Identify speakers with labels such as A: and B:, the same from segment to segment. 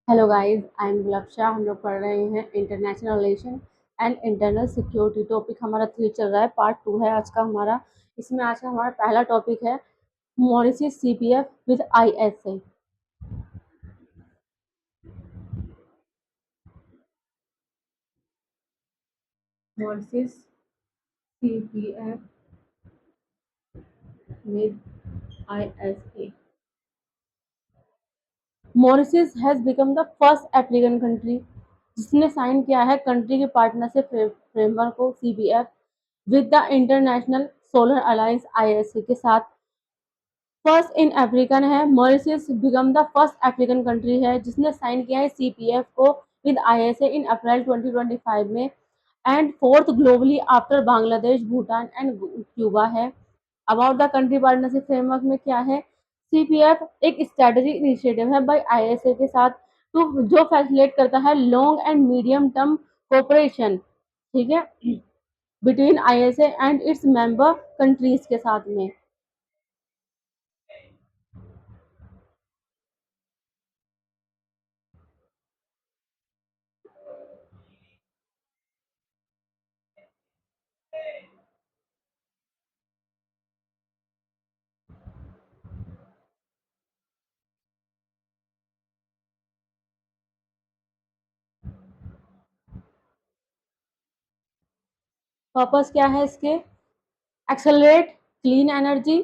A: Hello guys, I am Gulabshah. हम लोग पढ़ रहे हैं international relation and internal security. Topic हमारा 3 चल रहा है, पार्ट 2 है आज का हमारा। इसमें आज का हमारा पहला टॉपिक है Mauritius CPF with ISA. Mauritius CPF with ISA. Mauritius has become the first African country जिसने साइन किया है कंट्री के पार्टनरशिप फ्रेमवर्क को CPF with the international solar alliance ISA के साथ। फर्स्ट इन अफ्रीकन है। Mauritius become the first African country है जिसने साइन किया है सीपीएफ को विद आईएसए इन अप्रैल 2025 में। And fourth globally after Bangladesh, Bhutan and Cuba है। About the country partnership framework में क्या है? सीपीएफ एक स्ट्रेटेजिक इनिशिएटिव है बाय आईएसए के साथ तो जो फैसिलिटेट करता है long and medium term cooperation, ठीक है, between ISA and its member countries के साथ में। पर्पस क्या है इसके? Accelerate clean energy,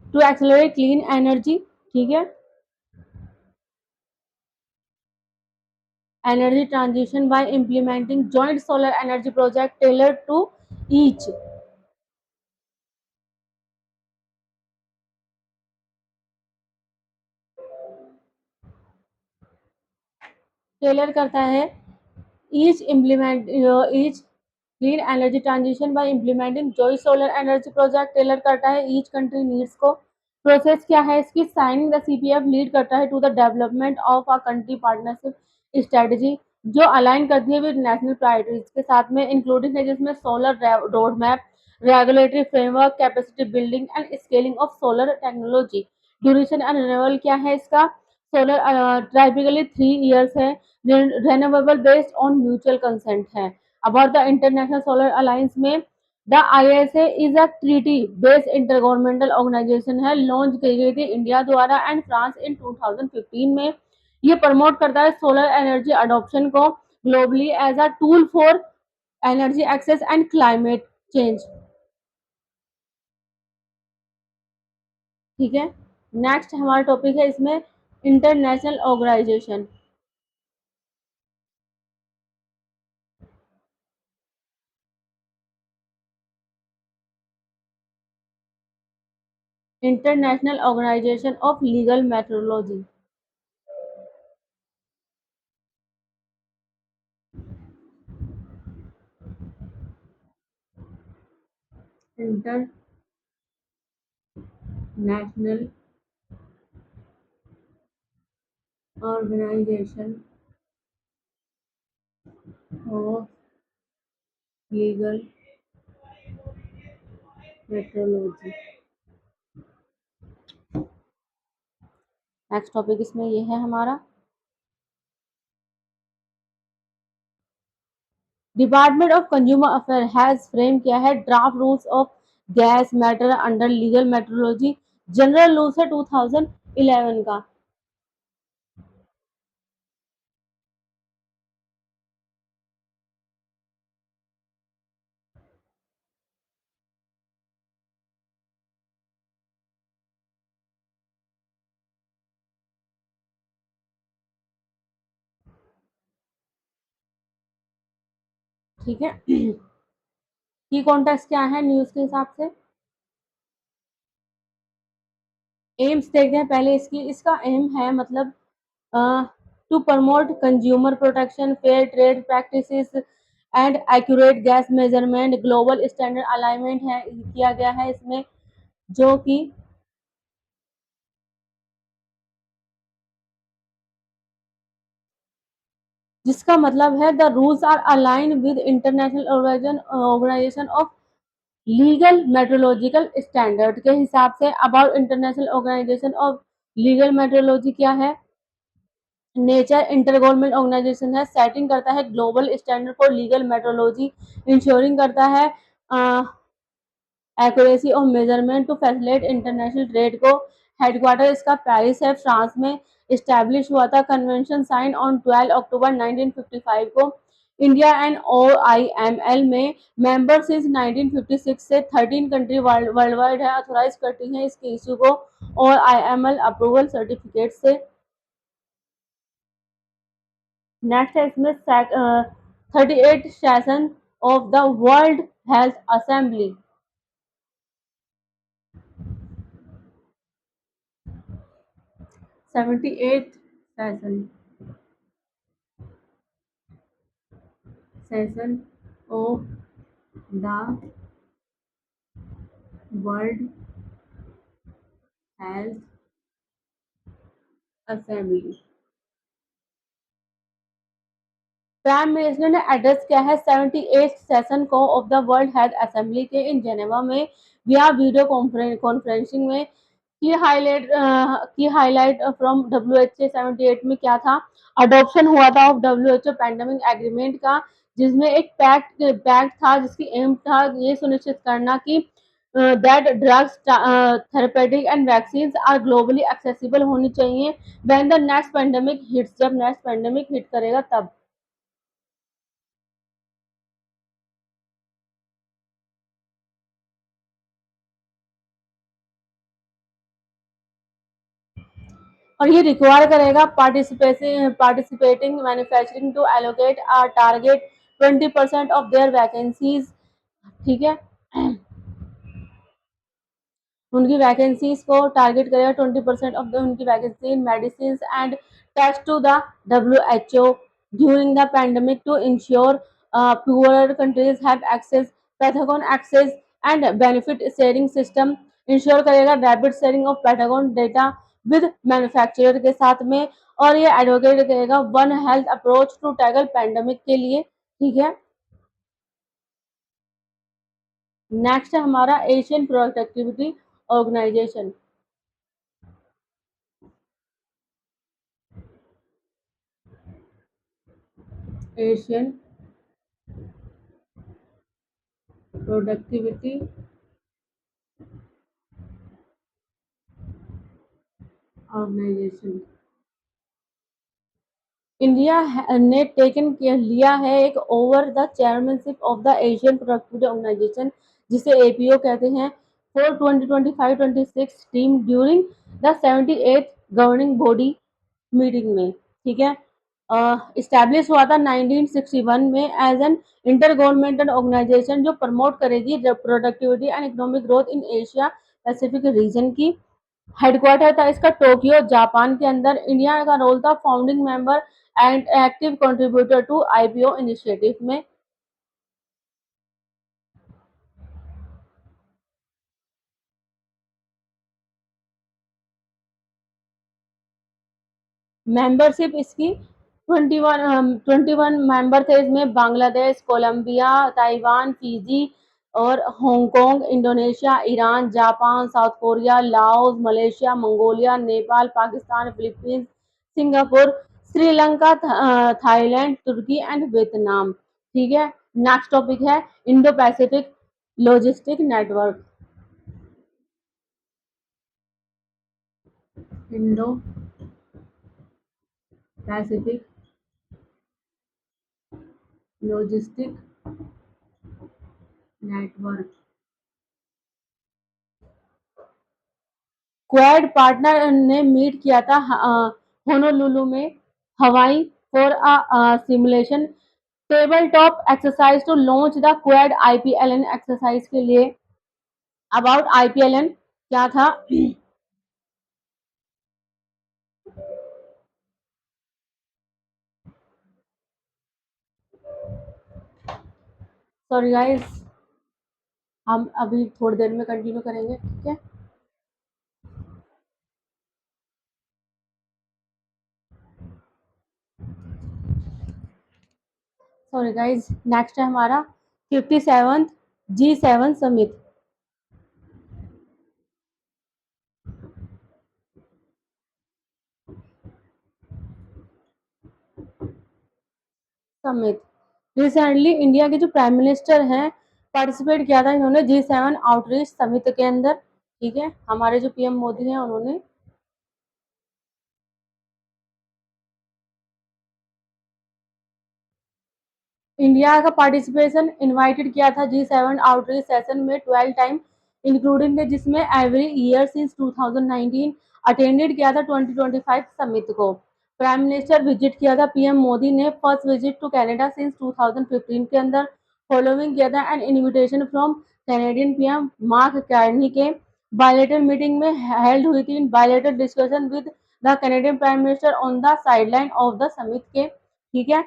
A: to accelerate clean energy, ठीक है, energy transition by implementing joint solar energy project tailor to each. Tailor करता है each clean energy transition by implementing joint solar energy project tailor करता है each country needs को। Process क्या है इसकी? साइनिंग द सीपीएफ लीड करता है to the development of a country partnership strategy जो अलाइन करती है विद नेशनल प्रायोरिटीज के साथ में, इंक्लूडिंग है जिसमें solar road map, regulatory framework, capacity building and scaling of solar technology. Duration and renewal क्या है इसका? सोलर टाइपिकली 3 ईयर्स है। Renewable based on mutual consent है। About the international solar alliance में the ISA is a treaty based intergovernmental organisation है, launch की गई थी इंडिया द्वारा एंड फ्रांस इन 2015 में। ये प्रमोट करता है सोलर एनर्जी अडॉप्शन को globally as a tool for energy access and climate change, ठीक है। नेक्स्ट हमारा टॉपिक है इसमें international organization. International organization of legal metrology. International organization of legal metrology. Next topic इसमें ये है हमारा department of consumer affair has frame किया है draft rules of gas matter under legal metrology. General rules है 2011 का, ठीक है। की कॉन्टेक्स्ट क्या है न्यूज के हिसाब से? एम्स देखते हैं पहले इसकी। इसका एम है मतलब to promote consumer protection, fair trade practices and accurate gas measurement, global standard alignment है किया गया है इसमें, जो कि जिसका मतलब है the rules are align with international organization of legal metrological standard के हिसाब से about international organization of legal metrology क्या है? नेचर इंटर गवर्नमेंट ऑर्गेनाइजेशन है, सेटिंग करता है global standard for legal metrology, insuring करता है accuracy of measurement to facilitate international trade को। हेडक्वार्टर इसका पेरिस है, फ्रांस में। इस्टेब्लिश हुआ था कन्वेंशन साइन ऑन 12 अक्टूबर 1955 को। India and O I am L में मेंबर सिंस 1956 से 13 कंट्री वर्ल्ड वाइड है, अथोराइज करती हैं इसके इशू को और I am L approval certificate से। नेक्स्ट है इसमें 38 session of the world health assembly. 78 session session of the world health assembly. Prime minister ने एड्रेस किया है 78 सेशन को of the world health assembly के इन जेनेवा में विया वीडियो कॉन्फ्रेंसिंग में। की हाईलाइट फ्रॉम डब्ल्यू एच 78 में क्या था? अडॉप्शन हुआ था of W H O pandemic agreement का, जिसमें एक पैक्ट था जिसकी एम था ये सुनिश्चित करना कि that drugs therapeutic and vaccine are globally accessible होनी चाहिए when the next pandemic hits, जब नेक्स्ट पैंडमिक हिट करेगा तब। और ये रिक्वायर करेगा participating manufacturing to allocate target 20% of their vacancies. ठीक है, उनकी वैकेंसीज को टारगेट करेगा 20% ऑफ द उनकी vacancy in medicine and test to the WHO during the pandemic to ensure poor countries have access pathogen access and benefit sharing system. Ensure करेगा rapid sharing of pathogen data with manufacturer के साथ में। और ये advocate करेगा one health approach to tackle pandemic के लिए। ठीक है, नेक्स्ट है हमारा Asian productivity organisation. Asian productivity organisation. India ने टेकन लिया है एक over the chairmanship of the Asian productivity organisation, जिसे एपीओ कहते हैं, for 2025-26 team during the 78th governing body meeting में। ठीक है, इस्टेब्लिश हुआ था 1961 में as an inter governmental organization जो प्रमोट करेगी productivity and economic growth in Asia Pacific region की। हेडक्वार्टर था इसका टोक्यो जापान के अंदर। इंडिया का रोल था founding member and active contributor to IPO initiative में। मेंबरशिप इसकी 21 मेंबर थे इसमें, बांग्लादेश, कोलंबिया, ताइवान, फिजी और Hong Kong, Indonesia, Iran, Japan, South Korea, Laos, Malaysia, Mongolia, Nepal, Pakistan, Philippines, Singapore, Sri Lanka, Thailand, तुर्की एंड वियतनाम। ठीक है, नेक्स्ट टॉपिक है Indo Pacific logistic network. Indo Pacific logistic network. Quad partner ने meet किया था होनोलुलु में, Hawaii, for a simulation table top exercise two launch the quad IPLN exercise के लिए। अबाउट आईपीएलएन क्या था? सॉरी गाइस, हम अभी थोड़ी देर में कंटिन्यू करेंगे। ठीक है, सॉरी गाइस, नेक्स्ट है हमारा 57th G7 summit. Summit recently India के जो प्राइम मिनिस्टर हैं पार्टिसिपेट किया था इन्होंने G7 आउटरीच समिट के अंदर। ठीक है, हमारे जो पीएम मोदी हैं उन्होंने इंडिया का पार्टिसिपेशन इनवाइटेड किया था G7 आउटरीच सेशन में 12 टाइम इंक्लूडिंग जिसमें एवरी ईयर सिंस 2019 अटेंडेड किया था 2025 समिट को। प्राइम मिनिस्टर विजिट किया था पीएम मोदी ने first visit to Canada since 2015 के अंदर। फॉलोइंग किया था an invitation from Canadian PM Mark Carney के बायलेटरल मीटिंग में हेल्ड हुई थी in bilateral discussion with the Canadian prime minister on the sideline of the summit के। ठीक है,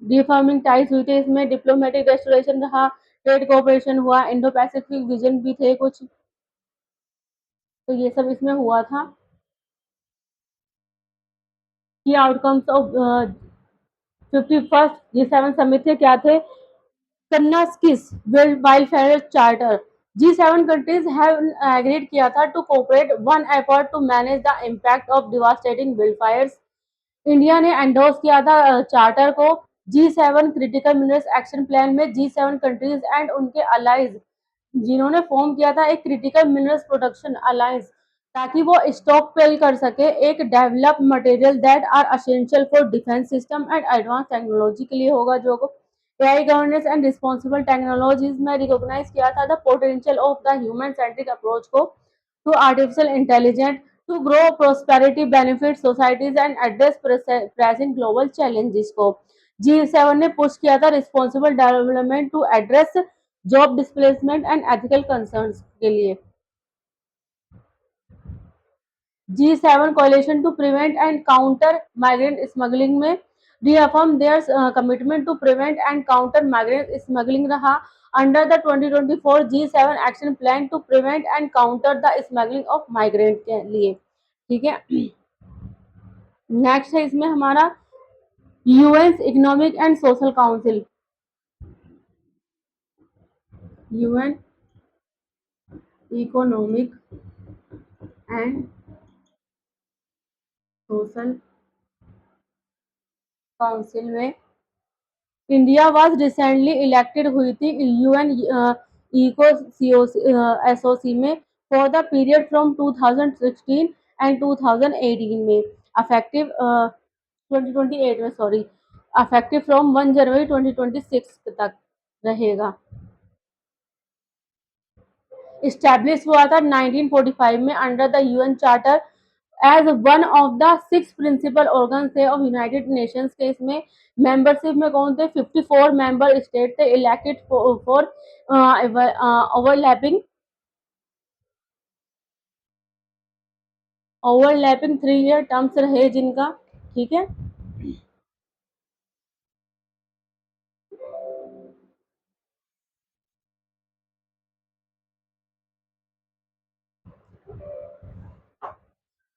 A: रिफॉर्मिंग टाइज हुई थी इसमें, डिप्लोमेटिक रेस्टोरेशन रहा, ट्रेड कोऑपरेशन हुआ, इंडो पैसिफिक विजन भी थे कुछ, तो ये सब इसमें हुआ था। की outcomes of 51st G7 summit के क्या थे? Kannaskis Wildfire Charter। G7 countries have agreed किया था to cooperate one effort to manage the impact of devastating wildfires। India ने एंडोर्स किया था चार्टर को। G7 critical minerals action plan में G7 कंट्रीज एंड उनके अलाइज जिन्होंने फॉर्म किया था एक क्रिटिकल मिनरल्स प्रोडक्शन अलायंस ताकि वो स्टॉक पेल कर सके एक develop material that are essential for defence system and advance technology के लिए होगा जो AI governance and responsible technologies में रिकॉग्नाइज किया था the potential of the human centric approach को to artificial intelligence to grow prosperity benefit societies and address pressing global challenges को। G7 ने पुश किया था responsible development to address job displacement and ethical concerns के लिए। G7 coalition to prevent and counter migrant smuggling में reaffirm their commitment to prevent and counter migrant smuggling रहा under the 2024 G7 action plan to prevent and counter the smuggling of migrant के लिए। ठीक है, next है इसमें हमारा UN economic and social council. UN economic and social council में India was recently elected हुई थी यूएन इको एसओसी में for the period from 2016 and 2018 में अफेक्टिव 2028 में सॉरी अफेक्टिव फ्रॉम 1 जनवरी 2026 तक रहेगा। इस्टेब्लिश हुआ था 1945 में under the UN charter as one of the 6 principal organ थे ऑफ यूनाइटेड नेशंस के। इसमें मेंबरशिप में कौन थे? 54 मेंबर स्टेट थे elected for overlapping 3 year terms रहे जिनका। ठीक है,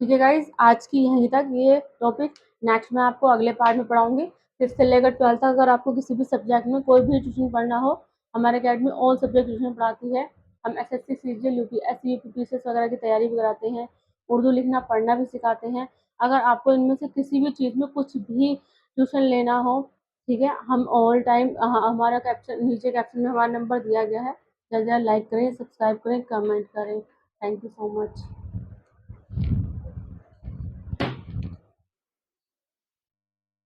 A: ठीक है गाइज, आज की यहीं तक ये टॉपिक। नेक्स्ट मैं आपको अगले पार्ट में पढ़ाऊंगी। 5th से लेकर 12th तक अगर आपको किसी भी सब्जेक्ट में कोई भी ट्यूशन पढ़ना हो हमारे अकेडमी ऑल सब्जेक्ट ट्यूशन पढ़ाती है। हम एसएससी सीजीएल यूपीएससी यूपीपीसीएस वगैरह की तैयारी भी कराते हैं, उर्दू लिखना पढ़ना भी सिखाते हैं। अगर आपको इनमें से किसी भी चीज़ में कुछ भी ट्यूशन लेना हो, ठीक है, हम ऑल टाइम हमारा कैप्शन नीचे कैप्शन में हमारा नंबर दिया गया है। जल्द जल्द लाइक करें, सब्सक्राइब करें, कमेंट करें। Thank you so much.